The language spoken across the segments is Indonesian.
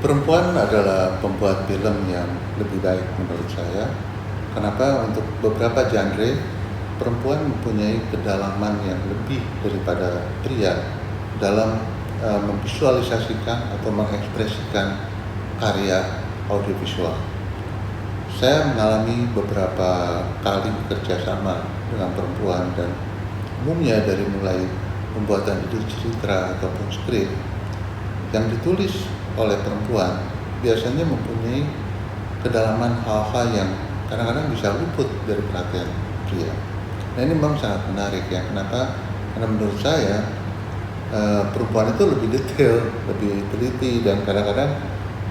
Perempuan adalah pembuat film yang lebih baik menurut saya. Kenapa? Untuk beberapa genre, perempuan mempunyai kedalaman yang lebih daripada pria dalam memvisualisasikan atau mengekspresikan karya audiovisual. Saya mengalami beberapa kali bekerja sama dengan perempuan dan umumnya dari mulai pembuatan ide cerita ataupun skrip yang ditulis oleh perempuan biasanya mempunyai kedalaman hal-hal yang kadang-kadang bisa luput dari perhatian pria. Nah, ini memang sangat menarik ya. Kenapa? Karena menurut saya perempuan itu lebih detail, lebih teliti, dan kadang-kadang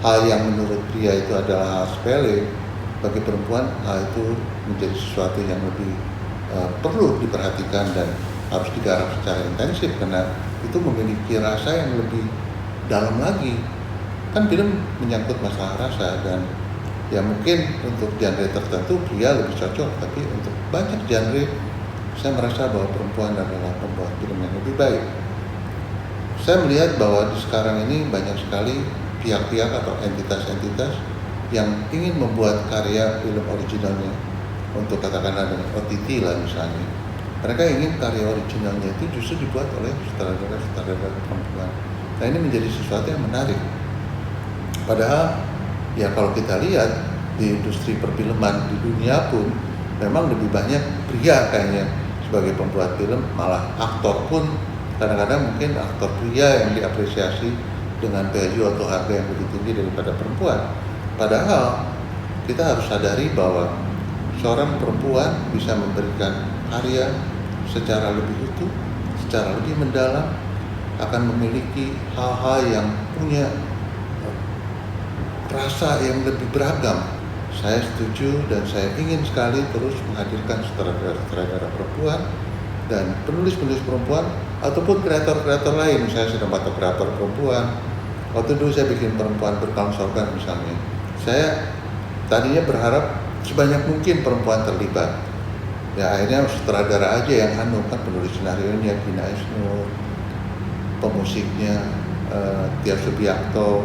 hal yang menurut pria itu adalah hal sepele, bagi perempuan hal itu menjadi sesuatu yang lebih perlu diperhatikan dan harus digarap secara intensif karena itu memiliki rasa yang lebih dalam lagi. Kan film menyangkut masalah rasa dan ya mungkin untuk genre tertentu pria lebih cocok, tapi untuk banyak genre saya merasa bahwa perempuan adalah pembuat film yang lebih baik. Saya melihat bahwa di sekarang ini banyak sekali pihak-pihak atau entitas-entitas yang ingin membuat karya film originalnya untuk katakanlah dengan OTT lah misalnya. Mereka ingin karya originalnya itu justru dibuat oleh sutradara-sutradara perempuan. Nah, ini menjadi sesuatu yang menarik. Padahal ya kalau kita lihat di industri perfilman di dunia pun memang lebih banyak pria kayaknya sebagai pembuat film, malah aktor pun kadang-kadang mungkin aktor pria yang diapresiasi dengan value atau harga yang lebih tinggi daripada perempuan. Padahal kita harus sadari bahwa seorang perempuan bisa memberikan karya secara lebih utuh, secara lebih mendalam, akan memiliki hal-hal yang punya rasa yang lebih beragam. Saya setuju dan saya ingin sekali terus menghadirkan sutradara-sutradara perempuan dan penulis-penulis perempuan ataupun kreator-kreator lain, misalnya sinematografer perempuan. Waktu dulu saya bikin Perempuan Berkaum Sorga misalnya, saya tadinya berharap sebanyak mungkin perempuan terlibat. Ya akhirnya sutradara aja yang kan penulis skenario-nya Gina Isnur, pemusiknya Tia Subiakto,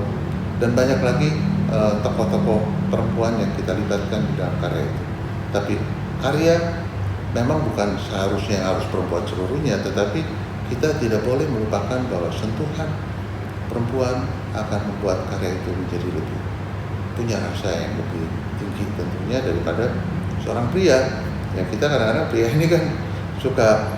dan banyak lagi tokoh-tokoh perempuan yang kita libatkan di dalam karya itu. Tapi karya memang bukan seharusnya harus perempuan seluruhnya, tetapi kita tidak boleh melupakan bahwa sentuhan perempuan akan membuat karya itu menjadi lebih punya rasa yang lebih tinggi tentunya daripada seorang pria. Ya kita kadang-kadang pria ini kan suka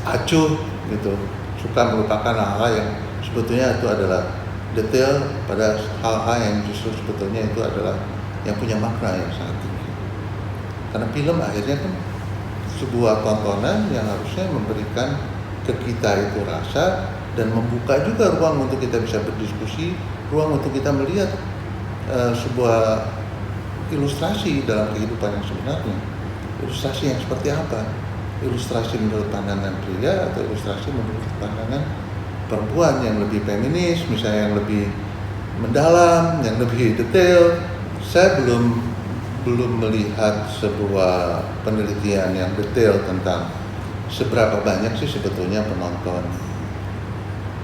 acuh gitu, suka melupakan hal-hal yang sebetulnya itu adalah detail pada hal-hal yang justru sebetulnya itu adalah yang punya makna yang sangat tinggi. Karena film akhirnya kan sebuah tontonan yang harusnya memberikan ke kita itu rasa dan membuka juga ruang untuk kita bisa berdiskusi, ruang untuk kita melihat sebuah ilustrasi dalam kehidupan yang sebenarnya. Ilustrasi yang seperti apa? Ilustrasi menurut pandangan pria atau ilustrasi menurut pandangan perempuan yang lebih feminis, misalnya yang lebih mendalam, yang lebih detail. Saya belum melihat sebuah penelitian yang detail tentang seberapa banyak sih sebetulnya penonton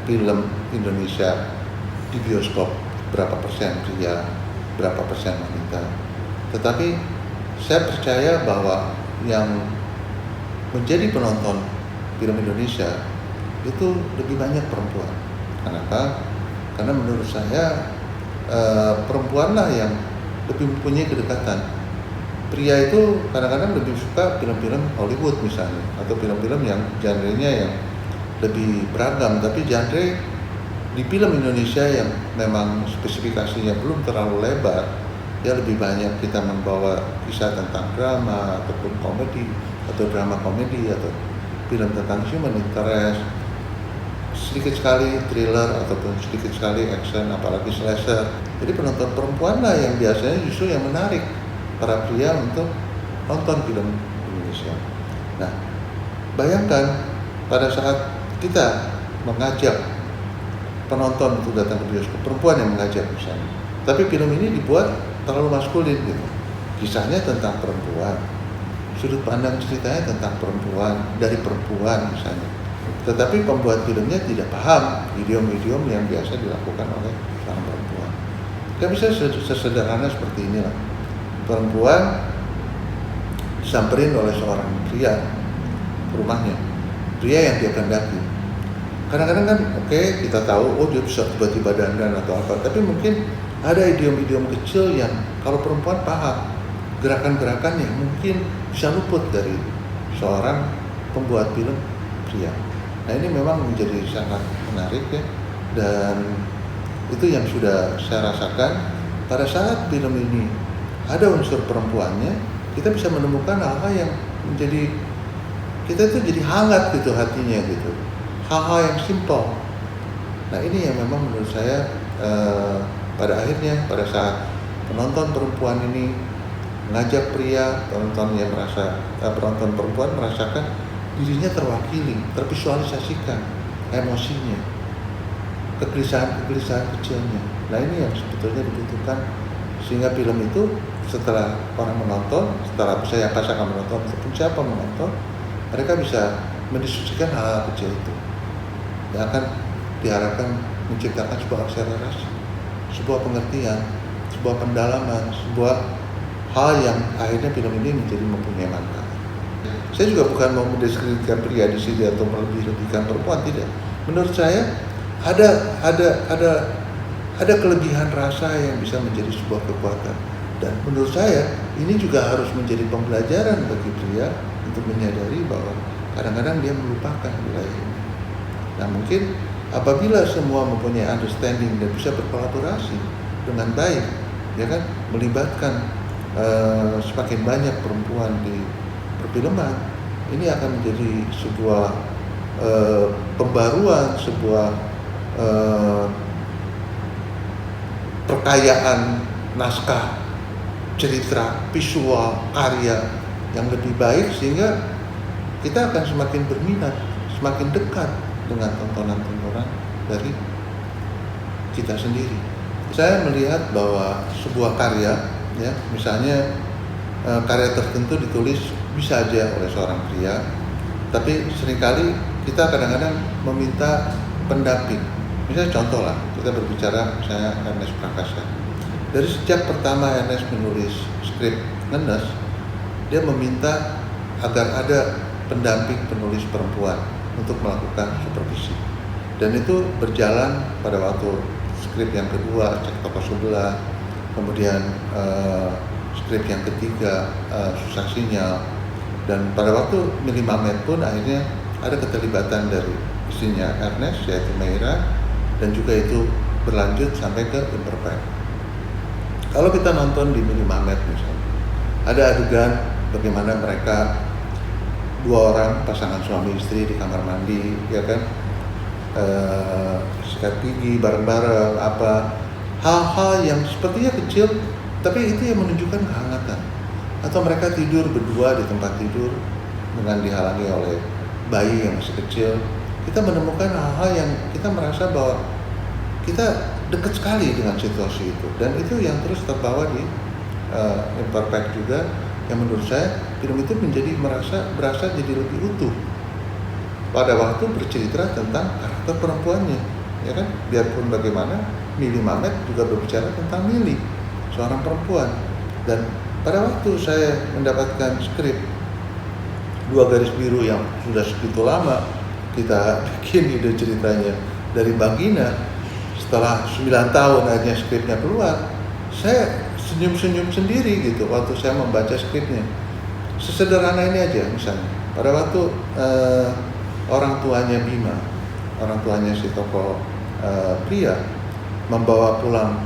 film Indonesia di bioskop, berapa persen pria, berapa persen wanita. Tetapi saya percaya bahwa yang menjadi penonton film Indonesia itu lebih banyak perempuan. Kenapa? Karena menurut saya perempuanlah yang lebih mempunyai kedekatan. Pria itu kadang-kadang lebih suka film-film Hollywood misalnya, atau film-film yang genre-nya yang lebih beragam. Tapi genre di film Indonesia yang memang spesifikasinya belum terlalu lebar, ya lebih banyak kita membawa kisah tentang drama ataupun komedi, atau drama komedi, atau film tentang human interest, sedikit sekali thriller ataupun sedikit sekali action, apalagi slasher. Jadi penonton perempuan lah yang biasanya justru yang menarik para pria untuk nonton film Indonesia. Nah, bayangkan pada saat kita mengajak penonton untuk datang ke bioskop, perempuan yang mengajak misalnya, tapi film ini dibuat terlalu maskulin gitu. Kisahnya tentang perempuan, sudut pandang ceritanya tentang perempuan, dari perempuan misalnya. Tetapi pembuat filmnya tidak paham idiom-idiom yang biasa dilakukan oleh seorang perempuan. Gak bisa sesederhana seperti inilah. Perempuan disamperin oleh seorang pria ke rumahnya, pria yang dia kehendaki. Kadang-kadang kan kita tahu, dia bisa tiba-tiba dandan atau apa, tapi mungkin ada idiom-idiom kecil yang kalau perempuan paham, gerakan-gerakan yang mungkin bisa luput dari seorang pembuat film pria. Nah, ini memang menjadi sangat menarik ya, dan itu yang sudah saya rasakan pada saat film ini ada unsur perempuannya, kita bisa menemukan hal-hal yang menjadi kita itu jadi hangat gitu hatinya gitu, hal-hal yang simpel. Nah, ini yang memang menurut saya pada akhirnya pada saat penonton perempuan ini mengajak pria, penonton perempuan merasakan dirinya terwakili, tervisualisasikan emosinya, kegelisahan kecilnya. Nah, ini yang sebetulnya dibutuhkan sehingga film itu setelah orang menonton, setelah saya pasangan menonton ataupun siapa menonton, mereka bisa mendiskusikan hal-hal kecil itu yang akan diharapkan menciptakan sebuah akselerasi, sebuah pengertian, sebuah pendalaman, sebuah hal yang akhirnya film ini menjadi mempunyai manfaat. Saya juga bukan mau mendeskripsikan pria di sini atau melebih-lebihkan perempuan, tidak. Menurut saya ada kelebihan rasa yang bisa menjadi sebuah kekuatan. Dan menurut saya ini juga harus menjadi pembelajaran bagi pria untuk menyadari bahwa kadang-kadang dia melupakan wilayah ini. Nah, mungkin apabila semua mempunyai understanding dan bisa berkolaborasi dengan baik, ya kan, melibatkan semakin banyak perempuan di perfilman, ini akan menjadi sebuah pembaruan, sebuah perkayaan naskah, cerita, visual, karya yang lebih baik, sehingga kita akan semakin berminat, semakin dekat dengan tontonan-tontonan dari kita sendiri. Saya melihat bahwa sebuah karya, ya, misalnya karya tertentu ditulis bisa aja oleh seorang pria, tapi seringkali kita kadang-kadang meminta pendamping. Misalnya contoh lah, kita berbicara misalnya Ernest Prakasa. Dari sejak pertama Ernest menulis skrip Ngenes, dia meminta agar ada pendamping penulis perempuan untuk melakukan supervisi. Dan itu berjalan pada waktu skrip yang kedua, Cek Toko Sebelah, kemudian skrip yang ketiga, Susah Sinyal, dan pada waktu Mili Mamet pun akhirnya ada keterlibatan dari istrinya Ernest, yaitu Meira, dan juga itu berlanjut sampai ke Imperfect. Kalau kita nonton di Mili Mamet misalnya, ada adegan bagaimana mereka dua orang pasangan suami istri di kamar mandi, ya kan, sikat gigi bareng-bareng, apa hal-hal yang sepertinya kecil, tapi itu yang menunjukkan kehangatan. Atau mereka tidur berdua di tempat tidur dengan dihalangi oleh bayi yang masih kecil. Kita menemukan hal-hal yang kita merasa bahwa kita dekat sekali dengan situasi itu, dan itu yang terus terbawa di Imperfect juga, yang menurut saya film itu berasa jadi lebih utuh pada waktu bercerita tentang karakter perempuannya, ya kan. Biarpun bagaimana, Mili Mamet juga berbicara tentang Mili, seorang perempuan. Dan pada waktu saya mendapatkan skrip Dua Garis Biru yang sudah segitu lama kita bikin ide ceritanya dari Bagina, setelah 9 tahun akhirnya skripnya keluar, saya senyum-senyum sendiri gitu waktu saya membaca skripnya. Sesederhana ini aja, misalnya pada waktu orang tuanya Bima, orang tuanya si tokoh pria, membawa pulang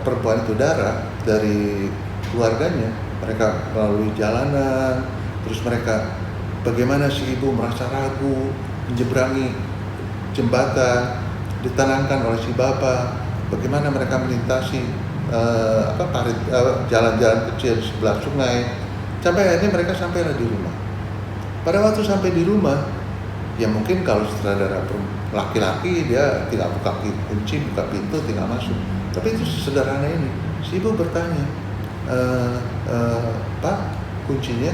perempuan itu Dara dari keluarganya, mereka melalui jalanan, terus mereka bagaimana si ibu merasa ragu menyeberangi jembatan, ditenangkan oleh si bapak, bagaimana mereka melintasi jalan-jalan kecil di sebelah sungai, sampai akhirnya mereka sampailah di rumah. Pada waktu sampai di rumah, ya mungkin kalau sutradara laki-laki dia tidak buka kunci, buka pintu, tinggal masuk. Tapi itu sederhana ini. Si ibu bertanya, Pak, kuncinya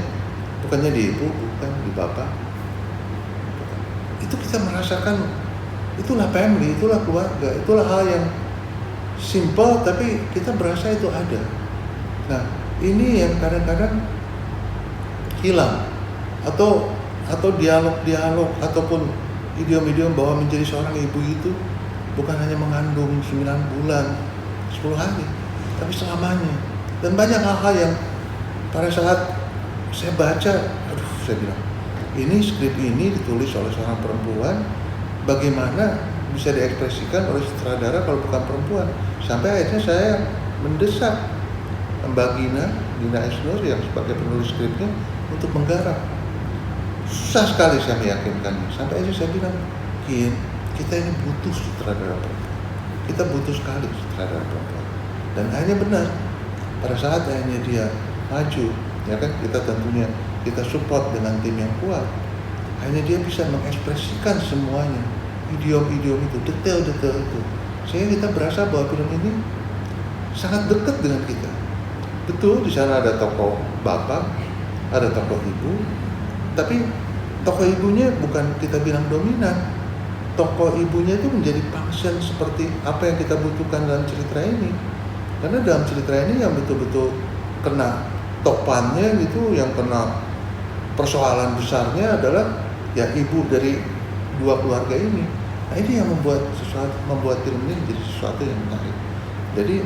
bukannya di ibu, bukan di bapak. Itu kita merasakan, itulah family, itulah keluarga, itulah hal yang simple tapi kita berasa itu ada. Nah, ini yang kadang-kadang hilang, atau dialog-dialog ataupun idiom-idiom bahwa menjadi seorang ibu itu bukan hanya mengandung 9 bulan, 10 hari, tapi selamanya. Dan banyak hal-hal yang pada saat saya baca, saya bilang, ini skrip ini ditulis oleh seorang perempuan, bagaimana bisa diekspresikan oleh sutradara kalau bukan perempuan. Sampai akhirnya saya mendesak Mbak Gina Esnur yang sebagai penulis skripnya untuk menggarap. Susah sekali saya meyakinkannya. Sampai akhirnya saya bilang, Gin, kita ini butuh sutradara perempuan. Kita butuh sekali sutradara perempuan. Dan akhirnya benar, pada saat akhirnya dia maju, ya kan, kita support dengan tim yang kuat. Akhirnya dia bisa mengekspresikan semuanya, idiom-idiom itu, detail-detail itu. Sehingga kita berasa bahwa film ini sangat dekat dengan kita. Betul, di sana ada tokoh bapak, ada tokoh ibu, tapi tokoh ibunya bukan kita bilang dominan. Tokoh ibunya itu menjadi function seperti apa yang kita butuhkan dalam cerita ini. Karena dalam cerita ini yang betul-betul kena topannya gitu, yang kena persoalan besarnya adalah ya ibu dari dua keluarga ini. Nah, ini yang membuat film ini menjadi sesuatu yang menarik. Jadi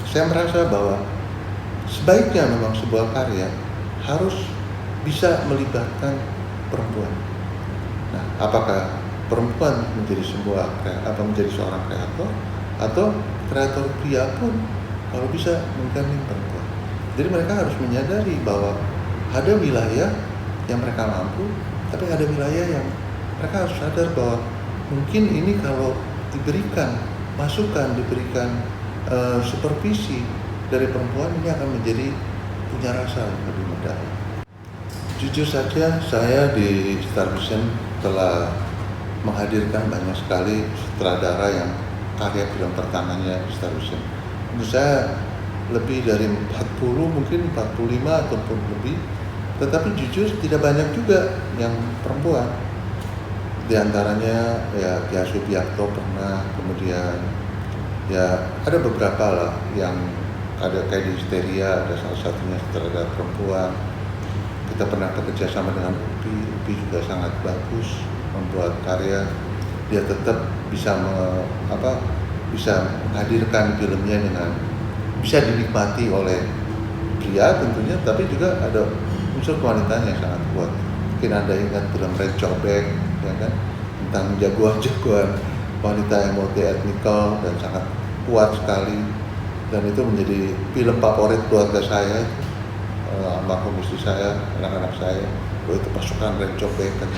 saya merasa bahwa sebaiknya memang sebuah karya harus bisa melibatkan perempuan. Nah, apakah perempuan menjadi seorang kreator, atau kreator pria pun kalau bisa menggandeng perempuan. Jadi mereka harus menyadari bahwa ada wilayah yang mereka mampu, tapi ada wilayah yang mereka harus sadar bahwa mungkin ini kalau diberikan masukan, diberikan supervisi dari perempuan, ini akan menjadi punya rasa yang lebih mendalam. Jujur saja, saya di Star Vision telah menghadirkan banyak sekali sutradara yang karya film pertamanya di Star Vision. Menurut saya lebih dari 40, mungkin 45 ataupun lebih. Tetapi jujur tidak banyak juga yang perempuan. Di antaranya ya Tia Subiakto pernah, kemudian ya ada beberapa lah yang ada kayak di Histeria, ada salah satunya sutradara perempuan. Kita pernah bekerja sama dengan Upi juga sangat bagus membuat karya. Dia tetap bisa bisa menghadirkan filmnya dengan bisa dinikmati oleh pria tentunya, tapi juga ada unsur kewanitanya yang sangat kuat. Mungkin Anda ingat film Red Cobek, ya kan, tentang jagoan-jagoan wanita yang multi etnikal dan sangat kuat sekali, dan itu menjadi film favorit keluarga saya, almarhum istri saya, anak-anak saya, itu pasukan Red Cobek kan.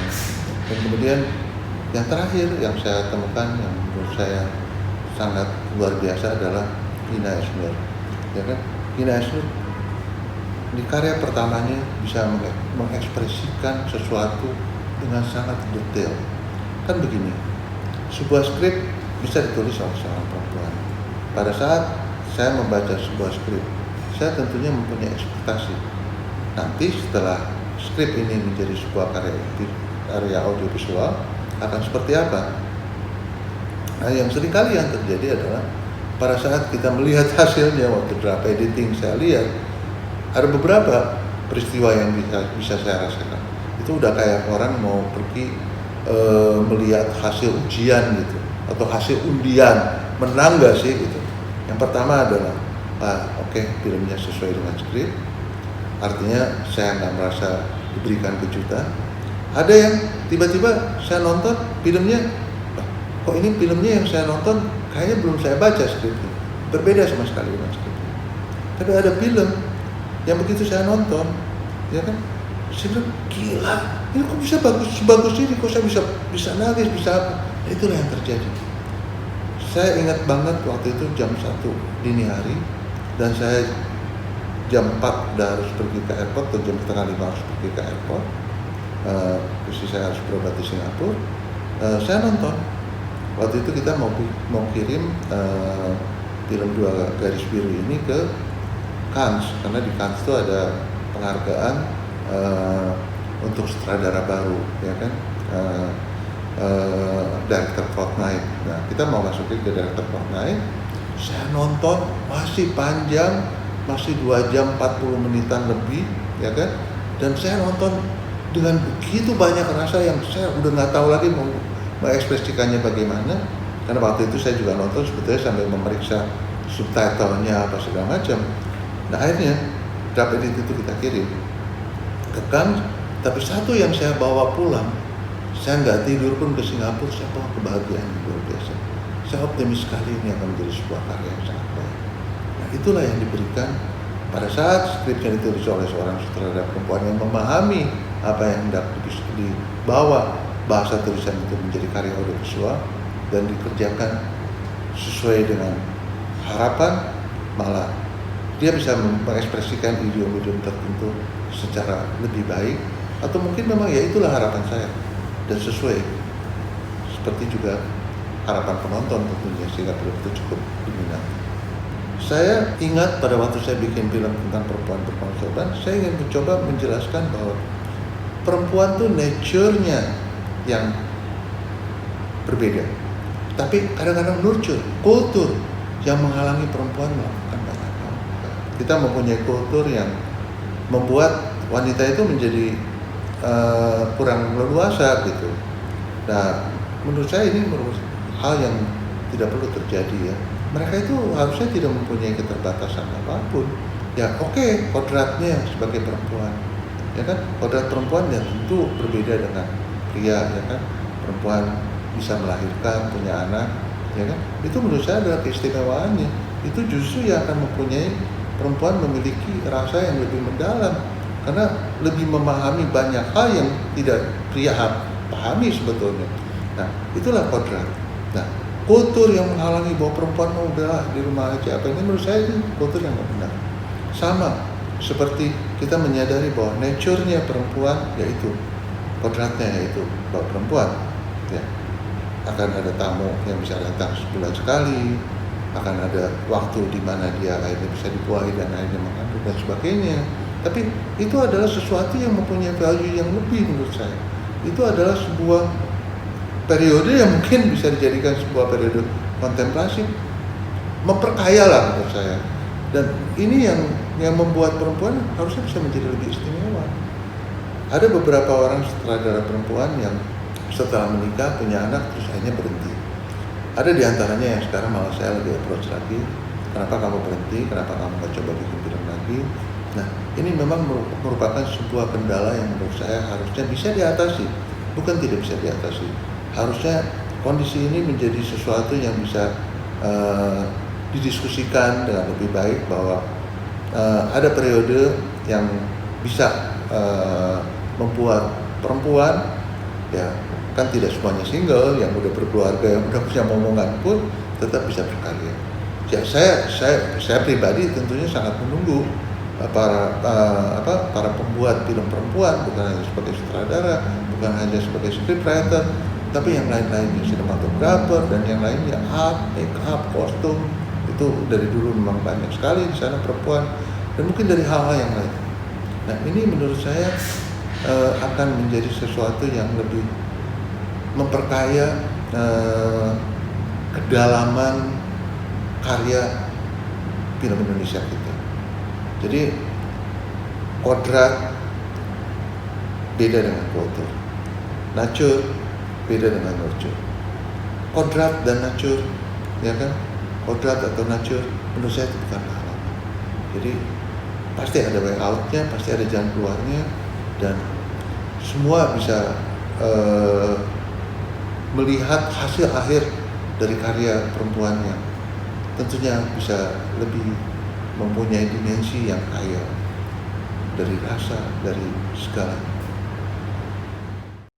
Dan kemudian yang terakhir yang saya temukan yang menurut saya sangat luar biasa adalah Gina Esnur, ya kan. Gina Esnur di karya pertamanya bisa mengekspresikan sesuatu dengan sangat detail. Kan begini, sebuah skrip bisa ditulis oleh seorang perempuan. Pada saat saya membaca sebuah skrip, saya tentunya mempunyai ekspektasi nanti setelah skrip ini menjadi sebuah karya audiovisual akan seperti apa. Nah, yang seringkali yang terjadi adalah pada saat kita melihat hasilnya, waktu draft editing saya lihat ada beberapa peristiwa yang bisa saya rasakan. Itu udah kayak orang mau pergi melihat hasil ujian gitu, atau hasil undian, menang gak sih gitu. Yang pertama adalah oke, filmnya sesuai dengan skrip, artinya saya nggak merasa diberikan kejutan. Ada yang tiba-tiba saya nonton filmnya, kok ini filmnya yang saya nonton kayaknya belum saya baca skripnya, berbeda sama sekali dengan skripnya. Tapi ada film yang begitu saya nonton, ya kan, saya bilang, gila, ini kok bisa bagus ini, kok saya bisa nangis, bisa apa. Nah, itulah yang terjadi. Saya ingat banget waktu itu jam 1 dini hari, dan saya jam 4 udah harus pergi ke airport, atau jam setengah 5 harus pergi ke airport. Istri saya harus berobat di Singapura. Saya nonton. Waktu itu kita mau kirim film Dua Garis Biru ini ke Cannes, karena di Cannes itu ada penghargaan uh, untuk sutradara baru, ya kan, director Fortnite. Nah, kita mau masukin ke director Fortnite. Saya nonton masih panjang, masih 2 jam 40 menitan lebih, ya kan? Dan saya nonton dengan begitu banyak rasa yang saya udah nggak tahu lagi mau mengekspresikannya bagaimana. Karena waktu itu saya juga nonton sebetulnya sambil memeriksa subtitlenya apa segala macam. Nah, akhirnya draft edit itu kita kirim ke Cannes. Tapi satu yang saya bawa pulang, saya nggak tidur pun ke Singapura, saya bawa kebahagiaan yang luar biasa. Saya optimis sekali ini akan menjadi sebuah karya yang sangat baik. Nah, itulah yang diberikan pada saat skripnya ditulis oleh seorang sutradara perempuan yang memahami apa yang hendak dibawa bahasa tulisan itu menjadi karya audiovisual dan dikerjakan sesuai dengan harapan, malah dia bisa mengekspresikan idiom-idiom tertentu secara lebih baik, atau mungkin memang ya itulah harapan saya dan sesuai seperti juga harapan penonton tentunya, sehingga film itu cukup diminati. Saya ingat pada waktu saya bikin film tentang perempuan berkorban, saya ingin mencoba menjelaskan bahwa perempuan tuh nature-nya yang berbeda, tapi kadang-kadang nurture, kultur yang menghalangi perempuan melakukan banyak hal. Kita mempunyai kultur yang membuat wanita itu menjadi kurang leluasa gitu. Nah, menurut saya ini merupakan hal yang tidak perlu terjadi ya. Mereka itu harusnya tidak mempunyai keterbatasan apapun. Ya oke, kodratnya sebagai perempuan, ya kan, kodrat perempuan ya tentu berbeda dengan pria, ya kan. Perempuan bisa melahirkan, punya anak, ya kan. Itu menurut saya adalah keistimewaannya. Itu justru yang akan mempunyai perempuan memiliki rasa yang lebih mendalam, karena lebih memahami banyak hal yang tidak pria pahami sebetulnya. Nah, itulah kodrat. Nah, kultur yang menghalangi bahwa perempuan mau udah di rumah aja, apa ini menurut saya itu kultur yang tidak benar. Sama seperti kita menyadari bahwa nature-nya perempuan yaitu kodratnya, yaitu bahwa perempuan ya akan ada tamu yang bisa datang sebulan sekali, akan ada waktu di mana dia akhirnya bisa dibuahi dan akhirnya mengandung dan sebagainya. Tapi itu adalah sesuatu yang mempunyai value yang lebih menurut saya. Itu adalah sebuah periode yang mungkin bisa dijadikan sebuah periode kontemplasi, memperkaya lah menurut saya. Dan ini yang membuat perempuan harusnya bisa menjadi lebih istimewa. Ada beberapa orang sutradara perempuan yang setelah menikah punya anak terus akhirnya berhenti. Ada di antaranya yang sekarang malah saya lagi approach lagi, kenapa kamu berhenti, kenapa kamu nggak coba bikin film lagi. Nah, ini memang merupakan sebuah kendala yang menurut saya harusnya bisa diatasi, bukan tidak bisa diatasi. Harusnya kondisi ini menjadi sesuatu yang bisa didiskusikan dengan lebih baik, bahwa ada periode yang bisa membuat perempuan, ya kan tidak semuanya single, yang udah berkeluarga, yang udah punya momongan pun tetap bisa berkarya. Ya saya pribadi tentunya sangat menunggu para pembuat film perempuan, bukan hanya sebagai sutradara, bukan hanya sebagai scriptwriter, tapi yang lain-lainnya, sinematografer dan yang lainnya, art, make up, kostum, itu dari dulu memang banyak sekali di sana perempuan, dan mungkin dari hal-hal yang lain. Nah, ini menurut saya akan menjadi sesuatu yang lebih memperkaya kedalaman karya film Indonesia kita. Jadi kodrat beda dengan kultur, nature beda dengan nurture. Kodrat dan nature, ya kan, kodrat atau nature menurut saya itu bukan halaman. Jadi pasti ada way out-nya, pasti ada jalan keluarnya, dan semua bisa melihat hasil akhir dari karya perempuan yang tentunya bisa lebih mempunyai dimensi yang kaya dari rasa, dari segala